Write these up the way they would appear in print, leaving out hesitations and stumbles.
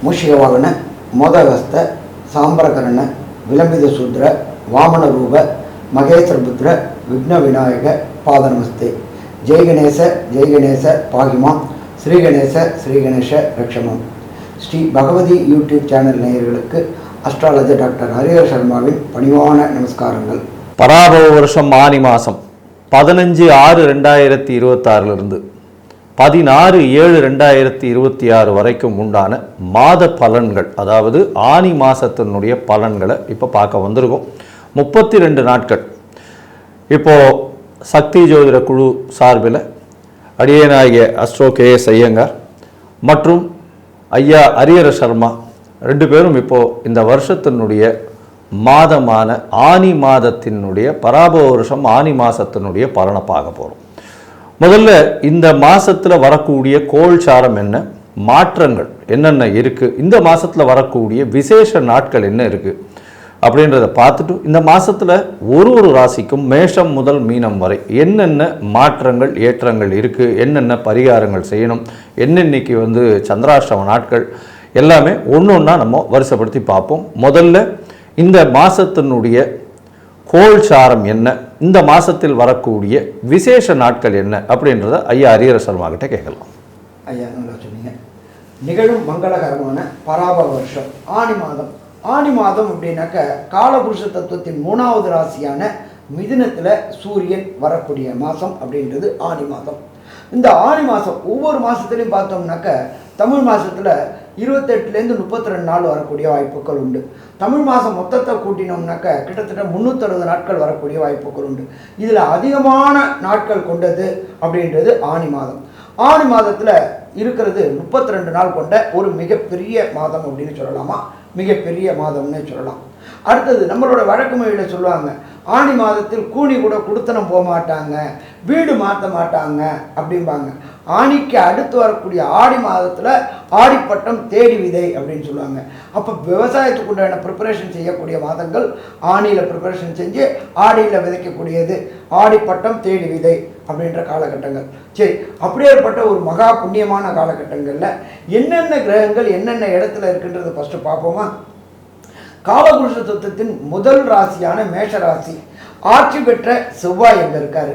ಮೂಷಿಕವಾಹನ ಮೋದಗಸ್ತ ಸಾಂಬ್ರಕರ್ಣ ವಿಲಂಬಿತ ಶೂದ್ರ ವಾಮನ ರೂಪ ಮಹೇಶ್ವರಪುತ್ರ ವಿಘ್ನ ವಿನಾಯಕ ಪಾದ ನಮಸ್ತೆ. ಜೈ ಗಣೇಶ பாகிமா ஸ்ரீ கணேச ரக்ஷமம். ஸ்ரீ பகவதி யூடியூப் சேனல் நேயர்களுக்கு அஸ்ட்ராலஜர் டாக்டர் ஹரிஹர சர்மாவின் பணிவான நமஸ்காரங்கள். பராபவ வருஷம் ஆனி மாதம் 15/6/2026 16/7/2026 வரைக்கும் உண்டான மாத பலன்கள், அதாவது ஆனி மாதத்தினுடைய பலன்களை இப்போ பார்க்க வந்திருக்கோம். 32 நாட்கள். இப்போது சக்தி ஜோதிட குழு சார்பில் அடியேனாகிய அஸ்ட்ரோ KS ஐயங்கார் மற்றும் ஐயா ஹரிஹர சர்மா 2 பேரும் இப்போது இந்த வருஷத்தினுடைய மாதமான ஆனி மாதத்தினுடைய பராபவ வருஷம் ஆனி மாதத்தினுடைய பலனை பார்க்க போகிறோம். முதல்ல இந்த மாதத்தில் வரக்கூடிய கோள்சாரம் என்ன, மாற்றங்கள் என்னென்ன இருக்குது, இந்த மாதத்தில் வரக்கூடிய விசேஷ நாட்கள் என்ன இருக்குது அப்படின்றத பார்த்துட்டு, இந்த மாதத்தில் ஒரு ராசிக்கும் மேஷம் முதல் மீனம் வரை என்னென்ன மாற்றங்கள் ஏற்றங்கள் இருக்குது, என்னென்ன பரிகாரங்கள் செய்யணும், என்னென்னைக்கு சந்திராஷ்டம நாட்கள் எல்லாமே ஒன்று ஒன்றா நம்ம வரிசைப்படுத்தி பார்ப்போம். முதல்ல இந்த மாதத்தினுடைய கோள்சாரம் என்ன, இந்த மாதத்தில் வரக்கூடிய விசேஷ நாட்கள் என்ன அப்படின்றத ஐயா ஹரிஹர சர்மா கிட்ட கேட்கலாம். ஐயா நல்லா சொன்னீங்க. நிகழும் மங்களகரமான பராபவ வருஷம் ஆனி மாதம் அப்படின்னாக்க காலபுருஷ தத்துவத்தின் 3வது ராசியான மிதுனத்தில் சூரியன் வரக்கூடிய மாதம் அப்படின்றது ஆனி மாதம். இந்த ஆனி மாதம் ஒவ்வொரு மாதத்துலையும் பார்த்தோம்னாக்க தமிழ் மாதத்தில் 28லேருந்து 32 நாள் வரக்கூடிய வாய்ப்புகள் உண்டு. தமிழ் மாதம் மொத்தத்தை கூட்டினோம்னாக்க கிட்டத்தட்ட 360 நாட்கள் வரக்கூடிய வாய்ப்புகள் உண்டு. இதில் அதிகமான நாட்கள் கொண்டது அப்படின்றது ஆனி மாதம். ஆனி மாதத்தில் இருக்கிறது 32 நாள் கொண்ட ஒரு மிகப்பெரிய மாதம் அப்படின்னு சொல்லலாமா, மிகப்பெரிய மாதம்னு சொல்லலாம். அடுத்தது நம்மளோட வழக்கு மொழியில் சொல்லுவாங்க, ஆனி மாதத்தில் கூனி கூட குடுத்தனம் போக மாட்டாங்க, வீடு மாற்ற மாட்டாங்க அப்படிம்பாங்க. ஆனிக்கு அடுத்து வரக்கூடிய ஆடி மாதத்தில் ஆடிப்பட்டம் தேடி விதை அப்படின்னு சொல்லுவாங்க. அப்போ விவசாயத்துக்கு உண்டான ப்ரிப்பரேஷன் செய்யக்கூடிய மாதங்கள் ஆனியில் ப்ரிப்பரேஷன் செஞ்சு ஆடியில் விதைக்கக்கூடியது ஆடிப்பட்டம் தேடி விதை அப்படின்ற காலகட்டங்கள். சரி, அப்படியேற்பட்ட ஒரு மகா புண்ணியமான காலகட்டங்களில் என்னென்ன கிரகங்கள் என்னென்ன இடத்துல இருக்குன்றதை ஃபஸ்ட்டு பார்ப்போமா. காலபுருஷ தத்துவத்தின் முதல் ராசியான மேஷ ராசி ஆட்சி பெற்ற செவ்வாய் எங்கே இருக்காரு.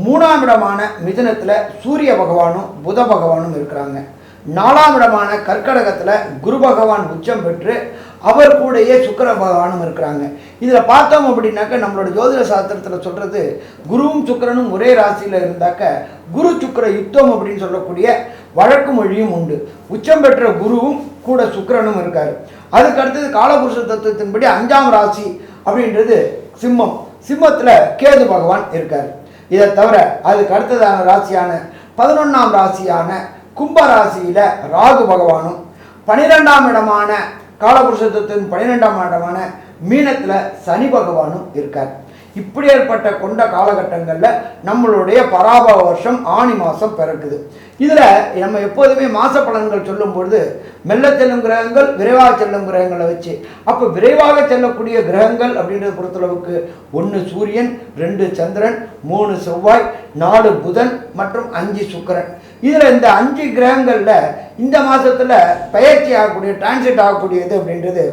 3ஆம் இடமான மிதுனத்தில் சூரிய பகவானும் புத பகவானும் இருக்கிறாங்க. 4ஆம் இடமான கர்க்கடகத்தில் குரு பகவான் உச்சம் பெற்று அவர் கூடயே சுக்கிர பகவானும் இருக்கிறாங்க. இதில் பார்த்தோம் அப்படின்னாக்க நம்மளோட ஜோதிட சாஸ்திரத்தில் சொல்கிறது, குருவும் சுக்கிரனும் ஒரே ராசியில் இருந்தாக்க குரு சுக்கிர யுத்தம் அப்படின்னு சொல்லக்கூடிய வழக்கு மொழியும் உண்டு. உச்சம் பெற்ற குருவும் கூட சுக்கிரனும் இருக்கார். அதுக்கு அடுத்தது காலபுருஷ தத்துவத்தின்படி 5ஆம் ராசி அப்படின்றது சிம்மம். சிம்மத்தில் கேது பகவான் இருக்கார். இதை தவிர அதுக்கு அடுத்ததான ராசியான 11ஆம் ராசியான கும்ப ராசியில் ராகு பகவானும் 12ஆம் இடமான காலபுருஷத்தின் 12ஆம் இடமான மீனத்தில் சனி பகவானும் இருக்கார். இப்படி ஏற்பட்ட கொண்ட காலகட்டங்களில் நம்மளுடைய பராபவ வருஷம் ஆனி மாதம் பிறக்குது. இதில் நம்ம எப்போதுமே மாத பலன்கள் சொல்லும் பொழுது மெல்ல செல்லும் கிரகங்கள் விரைவாக செல்லும் கிரகங்களை வச்சு, அப்போ விரைவாக செல்லக்கூடிய கிரகங்கள் அப்படின்றத பொறுத்தளவுக்கு 1 சூரியன், 2 சந்திரன், 3 செவ்வாய், 4 புதன் மற்றும் 5 சுக்கிரன். இதில் இந்த 5 கிரகங்களில் இந்த மாதத்தில் பயிற்சி ஆகக்கூடிய டிரான்சிட் ஆகக்கூடியது அப்படின்றது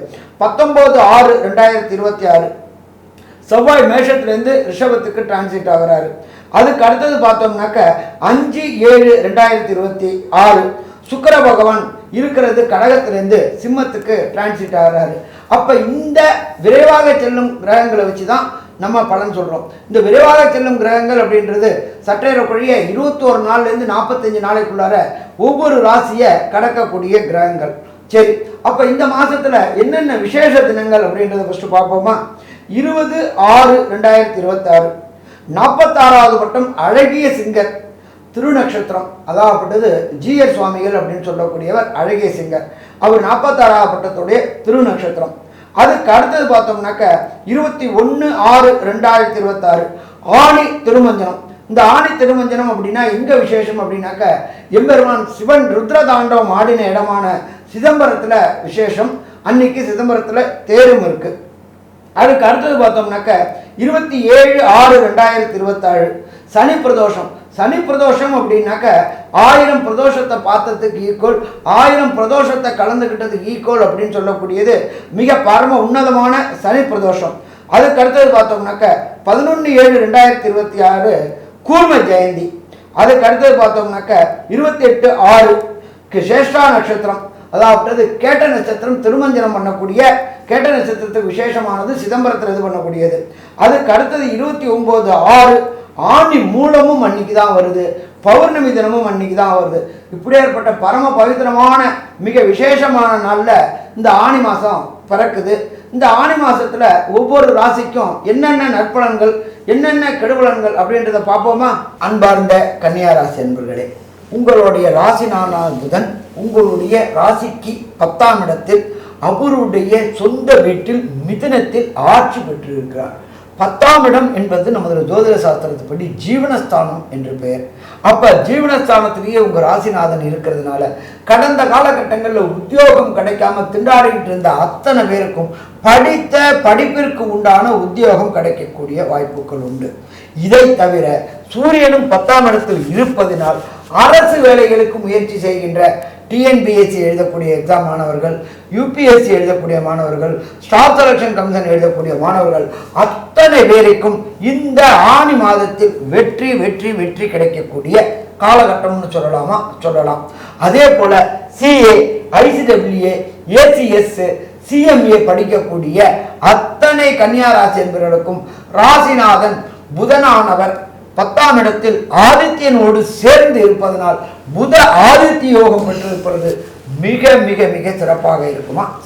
19/6/2026 செவ்வாய் மேஷத்துலேருந்து ரிஷபத்துக்கு டிரான்சிட் ஆகிறாரு. அதுக்கு அடுத்தது பார்த்தோம்னாக்க 5/7/2026 சுக்கிர பகவான் இருக்கிறது கடகத்திலேருந்து சிம்மத்துக்கு டிரான்சிட் ஆகிறாரு. அப்போ இந்த விரைவாக செல்லும் கிரகங்களை வச்சு தான் நம்ம பலன் சொல்கிறோம். இந்த விரைவாக செல்லும் கிரகங்கள் அப்படின்றது சற்றேறக்குரிய 21 நாள்லேருந்து 45 நாளைக்குள்ளார ஒவ்வொரு ராசியை கடக்கக்கூடிய கிரகங்கள். சரி, அப்போ இந்த மாதத்தில் என்னென்ன விசேஷ தினங்கள் அப்படின்றத ஃபஸ்ட்டு பார்ப்போமா. 20/6/2026 46வது பட்டம் அழகிய சிங்கர் திருநக்ஷத்திரம், அதாவப்பட்டது GR சுவாமிகள் அப்படின்னு சொல்லக்கூடியவர் அழகிய சிங்கர். அவர் 46வது பட்டத்துடைய திருநக்ஷத்திரம். அதுக்கு அடுத்தது பார்த்தோம்னாக்க 21/6/2026 ஆணி திருமஞ்சனம். இந்த ஆணி திருமஞ்சனம் அப்படின்னா எங்கே விசேஷம் அப்படின்னாக்க எம்பெருமான் சிவன் ருத்ர தாண்டவம் ஆடின இடமான சிதம்பரத்தில் விசேஷம். அன்னைக்கு சிதம்பரத்தில் தேரும் இருக்குது. அதுக்கு அடுத்தது பார்த்தோம்னாக்க 27/6/2027 சனி பிரதோஷம். சனி பிரதோஷம் அப்படின்னாக்க 1000 பிரதோஷத்தை பார்த்ததுக்கு ஈக்குவல், 1000 பிரதோஷத்தை கலந்துக்கிட்டதுக்கு ஈக்குவல் அப்படின்னு சொல்லக்கூடியது மிக பரம உன்னதமான சனி பிரதோஷம். அதுக்கு அடுத்தது பார்த்தோம்னாக்க 11/7/2026 கூர்ம ஜெயந்தி. அதுக்கு அடுத்தது பார்த்தோம்னாக்க 28/6 சேஷ்டா நட்சத்திரம், அதாவது கேட்ட நட்சத்திரம் திருமஞ்சனம் பண்ணக்கூடிய கேட்ட நட்சத்திரத்துக்கு விசேஷமானது சிதம்பரத்தில் இது பண்ணக்கூடியது. அதுக்கு அடுத்தது 29/6 ஆணி மூலமும் அன்னைக்கு தான் வருது, பௌர்ணமி தினமும் அன்னைக்கு தான் வருது. இப்படி ஏற்பட்ட பரம பவித்திரமான மிக விசேஷமான நாளில் இந்த ஆணி மாதம் பிறக்குது. இந்த ஆணி மாதத்தில் ஒவ்வொரு ராசிக்கும் என்னென்ன நற்பலன்கள் என்னென்ன கெடுபலன்கள் அப்படின்றத பார்ப்போமா? அன்பார்ந்த கன்னியா ராசி என்பர்களே, உங்களுடைய ராசிநாதன் புதன் உங்களுடைய ராசிக்கு 10ஆம் இடத்தில் அவருடைய சொந்த வீட்டில் மிதுனத்தில் ஆட்சி பெற்றிருக்கிறார். 10ஆம் இடம் என்பது நமது ஜோதிட சாஸ்திரத்துப்படி ஜீவனஸ்தானம் என்று பெயர். அப்போ ஜீவனஸ்தானத்திலேயே உங்கள் ராசிநாதன் இருக்கிறதுனால கடந்த காலகட்டங்களில் உத்தியோகம் கிடைக்காம திண்டாடிக்கிட்டு இருந்த அத்தனை பேருக்கும் படித்த படிப்பிற்கு உண்டான உத்தியோகம் கிடைக்கக்கூடிய வாய்ப்புகள் உண்டு. இதை தவிர சூரியனும் 10ஆம் இடத்தில் இருப்பதினால் அரசு வேலைகளுக்கு முயற்சி செய்கின்ற டிஎன்பிஎஸ்சி எழுதக்கூடிய எக்ஸாம் மாணவர்கள், யூபிஎஸ்சி எழுதக்கூடிய மாணவர்கள், ஸ்டாஃப் செலெக்ஷன் கமிஷன் எழுதக்கூடிய மாணவர்கள் அத்தனை பேருக்கும் இந்த ஆணி மாதத்தில் வெற்றி வெற்றி வெற்றி கிடைக்கக்கூடிய காலகட்டம்னு சொல்லலாம். அதே போல சிஏ, ஐசிடபிள்யூஏ, ஏசிஎஸ், சிஎம்ஏ படிக்கக்கூடிய அத்தனை கன்னியா ராசி என்பவர்களுக்கும் ராசிநாதன் புதனானவர் 10ஆம் இடத்தில் ஆதித்யனோடு சேர்ந்து இருப்பதனால் புத ஆதித்ய யோகம் பெற்றிருப்பது மிக மிக மிக சிறப்பாக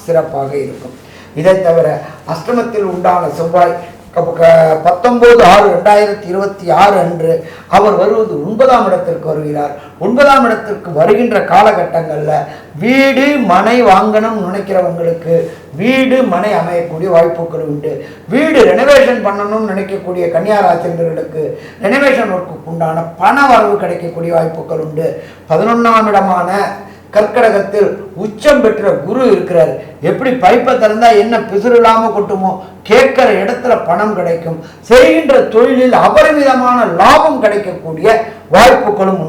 சிறப்பாக இருக்கும். இதை தவிர அஷ்டமத்தில் உண்டான செவ்வாய் 19/6/2026 அன்று அவர் வருவது 9ஆம் இடத்திற்கு வருகிறார். 9ஆம் இடத்திற்கு வருகின்ற காலகட்டங்களில் வீடு மனை வாங்கணும்னு நினைக்கிறவங்களுக்கு வீடு மனை அமையக்கூடிய வாய்ப்புகள் உண்டு. வீடு ரெனோவேஷன் பண்ணணும்னு நினைக்கக்கூடிய கன்னியா ராசினர்களுக்கு ரெனோவேஷன் ஒர்க்குக்கு உண்டான பண வரவு கிடைக்கக்கூடிய வாய்ப்புகள் உண்டு. 11ஆம் இடமான கர்க்கடகத்தில் உச்சம் பெற்ற குரு இருக்கிறார். எப்படி பைப்பை திறந்தா என்ன பிசுறு இல்லாமல் கொட்டுமோ, கேட்கிற இடத்துல பணம் கிடைக்கும். செய்கின்ற தொழிலில் அபரிமிதமான லாபம் கிடைக்கக்கூடிய வாய்ப்புகளும்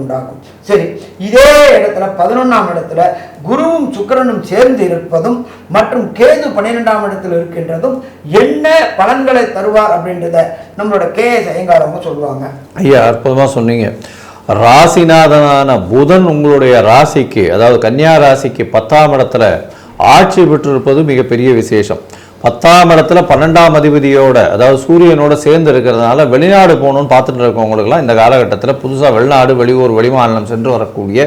உண்டாகும். சரி, இதே இடத்துல 11ஆம் இடத்துல குருவும் சுக்கிரனும் சேர்ந்து இருப்பதும் மற்றும் கேது 12ஆம் இடத்தில் இருக்கின்றதும் என்ன பலன்களை தருவார் அப்படின்றத நம்மளோட கேஎஸ் ஐயங்காரவங்க சொல்லுவாங்க. ஐயா, அற்புதமாக சொன்னீங்க. ராசிநாதனான புதன் உங்களுடைய ராசிக்கு, அதாவது கன்னியா ராசிக்கு 10ஆம் இடத்துல ஆட்சி பெற்றிருப்பது மிகப்பெரிய விசேஷம். 10ஆம் இடத்துல 12ஆம் அதிபதியோட, அதாவது சூரியனோட சேர்ந்து இருக்கிறதுனால வெளிநாடு போகணும்னு பார்த்துட்டு இருக்கவங்களுக்குலாம் இந்த காலகட்டத்தில் புதுசாக வெளிநாடு, வெளியூர், வெளிமாநிலம் சென்று வரக்கூடிய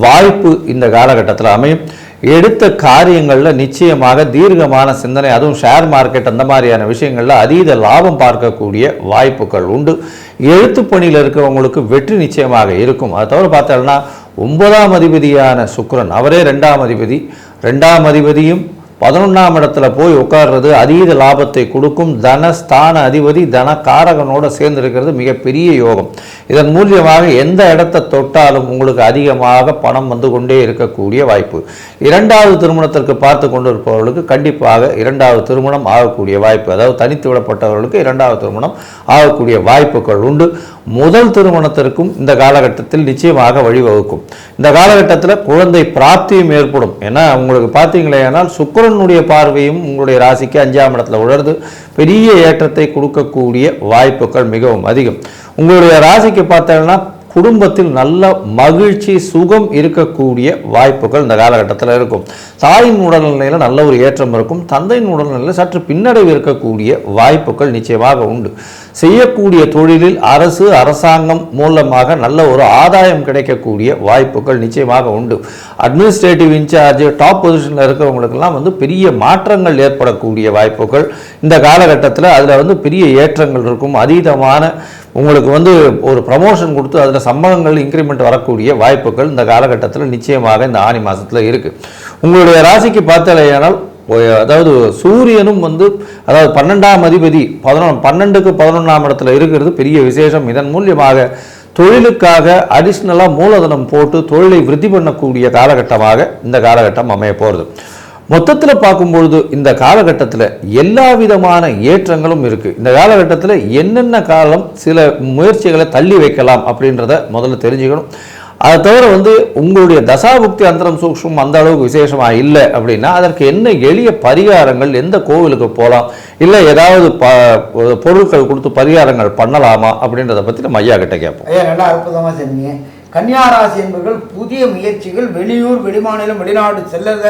வாய்ப்பு இந்த காலகட்டத்தில் அமையும். எடுத்த காரியங்களில் நிச்சயமாக தீர்க்கமான சிந்தனை, அதுவும் ஷேர் மார்க்கெட் அந்த மாதிரியான விஷயங்களில் அதீத லாபம் பார்க்கக்கூடிய வாய்ப்புகள் உண்டு. எழுத்து பணியில் இருக்கிறவங்களுக்கு வெற்றி நிச்சயமாக இருக்கும். அதை தவிர பார்த்தோம்னா 9ஆம் அதிபதியான சுக்கிரன், அவரே 2ஆம் அதிபதி, 2ஆம் அதிபதியும் 11ஆம் இடத்துல போய் உட்கார்றது அதீத லாபத்தை கொடுக்கும். தனஸ்தான அதிபதி தனகாரகனோட சேர்ந்து இருக்கிறது மிகப்பெரிய யோகம். இதன் மூலியமாக எந்த இடத்தை தொட்டாலும் உங்களுக்கு அதிகமாக பணம் வந்து கொண்டே இருக்கக்கூடிய வாய்ப்பு. 2வது திருமணத்திற்கு பார்த்து கொண்டு இருப்பவர்களுக்கு கண்டிப்பாக 2வது திருமணம் ஆகக்கூடிய வாய்ப்பு, அதாவது தனித்து விடப்பட்டவர்களுக்கு 2வது திருமணம் ஆகக்கூடிய வாய்ப்புகள் உண்டு. முதல் திருமணத்திற்கும் இந்த காலகட்டத்தில் நிச்சயமாக வழிவகுக்கும். இந்த காலகட்டத்தில் குழந்தை பிராப்தியும் ஏற்படும். ஏன்னா உங்களுக்கு பார்த்தீங்களேனால் சுக்கிரனுடைய பார்வையும் உங்களுடைய ராசிக்கு 5ஆம் இடத்துல உணர்ந்து பெரிய ஏற்றத்தை கொடுக்கக்கூடிய வாய்ப்புகள் மிகவும் அதிகம். உங்களுடைய ராசிக்கு பார்த்தீங்கன்னா குடும்பத்தில் நல்ல மகிழ்ச்சி சுகம் இருக்கக்கூடிய வாய்ப்புகள் இந்த காலகட்டத்தில் இருக்கும். தாயின் உடல்நிலையில் நல்ல ஒரு ஏற்றம் இருக்கும். தந்தையின் உடல்நிலையில் சற்று பின்னடைவு இருக்கக்கூடிய வாய்ப்புகள் நிச்சயமாக உண்டு. செய்யக்கூடிய தொழிலில் அரசாங்கம் மூலமாக நல்ல ஒரு ஆதாயம் கிடைக்கக்கூடிய வாய்ப்புகள் நிச்சயமாக உண்டு. அட்மினிஸ்ட்ரேட்டிவ் இன்சார்ஜ் டாப் பொசிஷனில் இருக்கிறவங்களுக்கெல்லாம் பெரிய மாற்றங்கள் ஏற்படக்கூடிய வாய்ப்புகள் இந்த காலகட்டத்தில், அதில் பெரிய ஏற்றங்கள் இருக்கும். அதீதமான உங்களுக்கு ஒரு ப்ரமோஷன் கொடுத்து அதில் சம்பளங்கள் இன்க்ரிமெண்ட் வரக்கூடிய வாய்ப்புகள் இந்த காலகட்டத்தில் நிச்சயமாக இந்த ஆனி மாதத்தில் இருக்குது. உங்களுடைய ராசிக்கு பார்த்தாலேயானால், அதாவது சூரியனும் அதாவது 12ஆம் அதிபதி 12க்கு 11ஆம் இடத்துல இருக்கிறது பெரிய விசேஷம். இதன் மூலியமாக தொழிலுக்காக அடிஷ்னலாக மூலதனம் போட்டு தொழிலை விருத்தி பண்ணக்கூடிய காலகட்டமாக இந்த காலகட்டம் அமைய போகிறது. மொத்தத்தில் பார்க்கும்பொழுது இந்த காலகட்டத்தில் எல்லா விதமான ஏற்றங்களும் இருக்குது. இந்த காலகட்டத்தில் என்னென்ன காலம் சில முயற்சிகளை தள்ளி வைக்கலாம் அப்படின்றத முதல்ல தெரிஞ்சுக்கணும். அதை தவிர உங்களுடைய தசாபுக்தி அந்தரம் சூக்ஷ்மம் அந்த அளவுக்கு விசேஷமாக இல்லை அப்படின்னா அதற்கு என்ன எளிய பரிகாரங்கள், எந்த கோவிலுக்கு போகலாம், இல்லை ஏதாவது பொருட்கள் கொடுத்து பரிகாரங்கள் பண்ணலாமா அப்படின்றத பற்றி நம்ம ஐயா கிட்ட கேட்போம். ஐயா நல்லா அற்புதமாக சொன்னீங்க. கன்னியாராசி என்பவர்கள் புதிய முயற்சிகள், வெளியூர் வெளிமாநிலம் வெளிநாடு செல்லத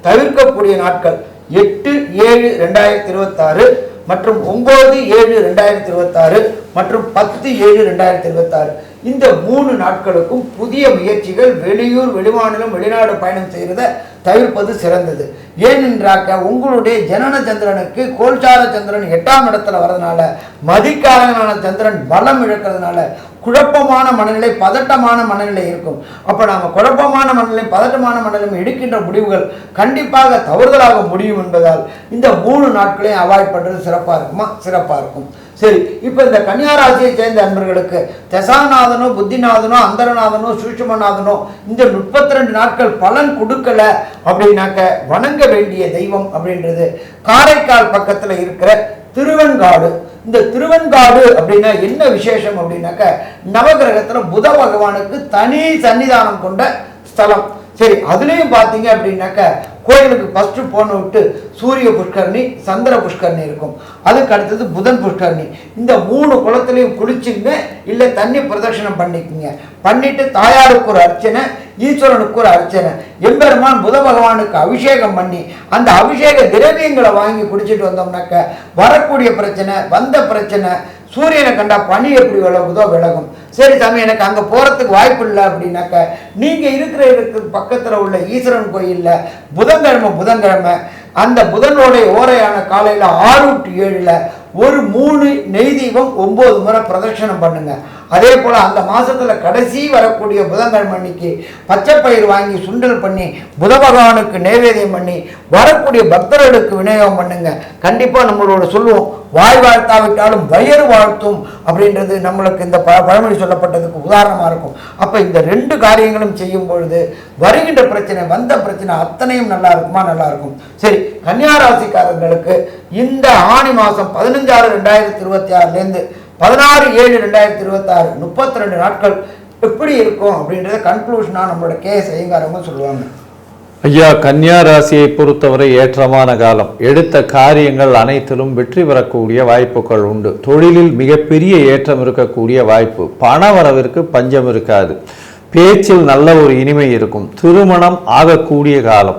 தவிர்க்கக்கூடிய நாட்கள் 8/7/2026 மற்றும் 9/7/2026 மற்றும் 10/7/2026. இந்த 3 நாட்களுக்கும் புதிய முயற்சிகள், வெளியூர் வெளிமாநிலம் வெளிநாடு பயணம் செய்கிறத தவிர்ப்பது சிறந்தது. ஏனென்றாக்க உங்களுடைய ஜனன சந்திரனுக்கு கோல்சார சந்திரன் 8ஆம் இடத்துல வர்றதுனால, மதிக்காரனான சந்திரன் பலம் இழக்கிறதுனால குழப்பமான மனநிலை, பதட்டமான மனநிலை இருக்கும். அப்போ நாம் குழப்பமான மனநிலை, பதட்டமான மனநிலை எடுக்கின்ற முடிவுகள் கண்டிப்பாக தவறுதலாக முடியும் என்பதால் இந்த 3 நாட்களையும் அவாய்ட் பண்ணுறது சிறப்பாக இருக்குமா? சிறப்பாக இருக்கும். சரி, இப்போ இந்த கன்னியாராசியை சேர்ந்த அன்பர்களுக்கு தசாநாதனோ புத்திநாதனோ அந்தரநாதனோ சூட்சுமநாதனோ இந்த 32 நாட்கள் பலன் கொடுக்கல அப்படின்னாக்க வணங்க வேண்டிய தெய்வம் அப்படின்றது காரைக்கால் பக்கத்தில் இருக்கிற திருவெண்காடு. இந்த திருவெண்காடு அப்படின்னா என்ன விசேஷம் அப்படின்னாக்க நவகிரகத்தில் புத பகவானுக்கு தனி சன்னிதானம் கொண்ட ஸ்தலம். சரி, அதுலேயும் பார்த்தீங்க அப்படின்னாக்க கோயிலுக்கு ஃபஸ்ட்டு போன விட்டு சூரிய புஷ்கரணி, சந்திர புஷ்கரணி இருக்கும். அதுக்கு அடுத்தது புதன் புஷ்கரணி. இந்த 3 குளத்துலையும் குளிச்சுங்க, இல்லை தண்ணி பிரதட்சணம் பண்ணிக்கோங்க. பண்ணிட்டு தாயாருக்கு ஒரு அர்ச்சனை, ஈஸ்வரனுக்கு ஒரு அர்ச்சனை, எம்பெருமான் புத பகவானுக்கு அபிஷேகம் பண்ணி அந்த அபிஷேக திரவியங்களை வாங்கி குடிச்சிட்டு வந்தோம்னாக்க வரக்கூடிய பிரச்சனை, வந்த பிரச்சனை, சூரியனை கண்டா பனி எப்படி விலகுதோ விலகும். சரி சாமி, எனக்கு அங்கே போகிறதுக்கு வாய்ப்பு இல்லை அப்படின்னாக்க நீங்கள் இருக்கிற பக்கத்தில் உள்ள ஈஸ்வரன் கோயிலில் புதன்கிழமை அந்த புதனுடைய ஓரையான காலையில் 6 to 7 ஒரு 3 நெய் தீபம் 9 முறை பிரதட்சணம் பண்ணுங்க. அதே போல் அந்த மாதத்தில் கடைசி வரக்கூடிய புதன்கிழமை அன்னைக்கு பச்சைப்பயிர் வாங்கி சுண்டல் பண்ணி புத பகவானுக்கு நைவேத்தியம் பண்ணி வரக்கூடிய பக்தர்களுக்கு விநியோகம் பண்ணுங்க. கண்டிப்பாக நம்மளோட சொல்லுவோம், வாய் வாழ்த்தாவிட்டாலும் வயிறு வாழ்த்தும் அப்படின்றது நம்மளுக்கு இந்த பழமொழி சொல்லப்பட்டதுக்கு உதாரணமாக இருக்கும். அப்போ இந்த 2 காரியங்களும் செய்யும் பொழுது வருகின்ற பிரச்சனை, வந்த பிரச்சனை அத்தனையும் நல்லா இருக்குமா? நல்லா இருக்கும். சரி, கன்னியாராசிக்காரர்களுக்கு இந்த ஆணி மாதம் 15/6/2026 16/7/2026 32 நாட்கள் எப்படி இருக்கும் அப்படின்றத கன்க்ளூஷனாக நம்மளோட கேஎஸ் ஐயங்காரவங்க சொல்லுவாங்க. ஐயா, கன்னியா ராசியை பொறுத்தவரை ஏற்றமான காலம். எடுத்த காரியங்கள் அனைத்திலும் வெற்றி பெறக்கூடிய வாய்ப்புகள் உண்டு. தொழிலில் மிகப்பெரிய ஏற்றம் இருக்கக்கூடிய வாய்ப்பு. பண வரவிற்கு பஞ்சம் இருக்காது. பேச்சில் நல்ல ஒரு இனிமை இருக்கும். திருமணம் ஆகக்கூடிய காலம்.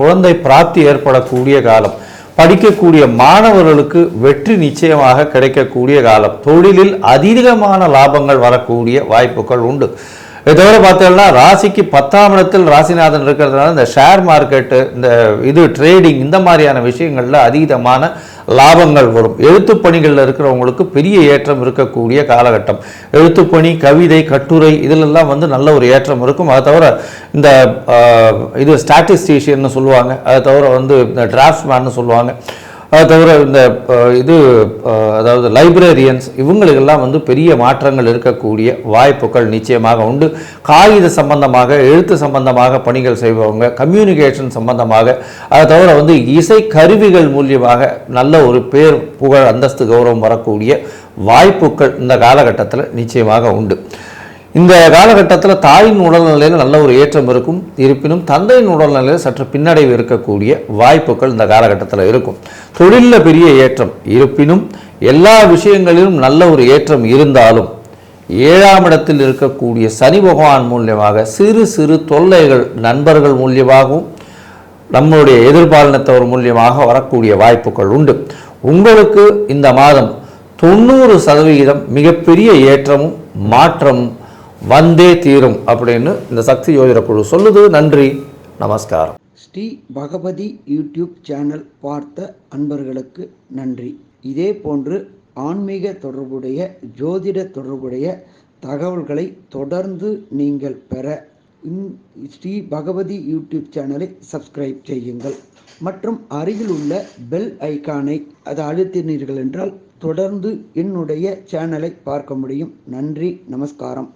குழந்தை பிராப்தி ஏற்படக்கூடிய காலம். படிக்கக்கூடிய மாணவர்களுக்கு வெற்றி நிச்சயமாக கிடைக்கக்கூடிய காலம். தொழிலில் அதிகமான லாபங்கள் வரக்கூடிய வாய்ப்புகள் உண்டு. இதை தவிர பார்த்தோம்னா ராசிக்கு 10ஆம் இடத்தில் ராசிநாதன் இருக்கிறதுனால இந்த ஷேர் மார்க்கெட்டு, இந்த ட்ரேடிங், இந்த மாதிரியான விஷயங்களில் அதீதமான லாபங்கள் வரும். எழுத்துப்பணிகளில் இருக்கிறவங்களுக்கு பெரிய ஏற்றம் இருக்கக்கூடிய காலகட்டம். எழுத்துப்பணி, கட்டுரை இதிலெல்லாம் நல்ல ஒரு ஏற்றம் இருக்கும். அதை தவிர இந்த ஸ்டாட்டிஸ்டிஷியன்னு சொல்லுவாங்க, அதை தவிர இந்த டிராஃப்ட்மேன்னு சொல்லுவாங்க, அதை தவிர அதாவது லைப்ரரியன்ஸ், இவங்களுக்கெல்லாம் பெரிய மாற்றங்கள் இருக்கக்கூடிய வாய்ப்புகள் நிச்சயமாக உண்டு. காகித சம்பந்தமாக, எழுத்து சம்பந்தமாக பணிகள் செய்பவங்க, கம்யூனிகேஷன் சம்பந்தமாக, அதை தவிர இசை கருவிகள் மூலியமாக நல்ல ஒரு பேர், புகழ், அந்தஸ்து, கௌரவம் வரக்கூடிய வாய்ப்புகள் இந்த காலகட்டத்தில் நிச்சயமாக உண்டு. இந்த காலகட்டத்தில் தாயின் உடல்நிலையில் நல்ல ஒரு ஏற்றம் இருக்கும். இருப்பினும் தந்தையின் உடல்நிலையில் சற்று பின்னடைவு இருக்கக்கூடிய வாய்ப்புகள் இந்த காலகட்டத்தில் இருக்கும். தொழிலில் பெரிய ஏற்றம் இருப்பினும் எல்லா விஷயங்களிலும் நல்ல ஒரு ஏற்றம் இருந்தாலும் 7ஆம் இடத்தில் இருக்கக்கூடிய சனி பகவான் மூலியமாக சிறு சிறு தொல்லைகள் நண்பர்கள் மூலியமாகவும் நம்மளுடைய எதிர்பாலினத்தவர் மூலியமாக வரக்கூடிய வாய்ப்புகள் உண்டு. உங்களுக்கு இந்த மாதம் 90% மிகப்பெரிய ஏற்றமும் மாற்றமும் வந்தே தீரும் அப்படின்னு இந்த சக்தி ஜோதிட குழு சொல்லுது. நன்றி, நமஸ்காரம். ஸ்ரீ பகவதி யூடியூப் சேனல் பார்த்த அன்பர்களுக்கு நன்றி. இதே போன்று ஆன்மீக தொடர்புடைய, ஜோதிட தொடர்புடைய தகவல்களை தொடர்ந்து நீங்கள் பெற ஸ்ரீ பகவதி யூடியூப் சேனலை சப்ஸ்கிரைப் செய்யுங்கள் மற்றும் அருகில் உள்ள பெல் ஐக்கானை அதை அழுத்தினீர்கள் என்றால் தொடர்ந்து என்னுடைய சேனலை பார்க்க முடியும். நன்றி, நமஸ்காரம்.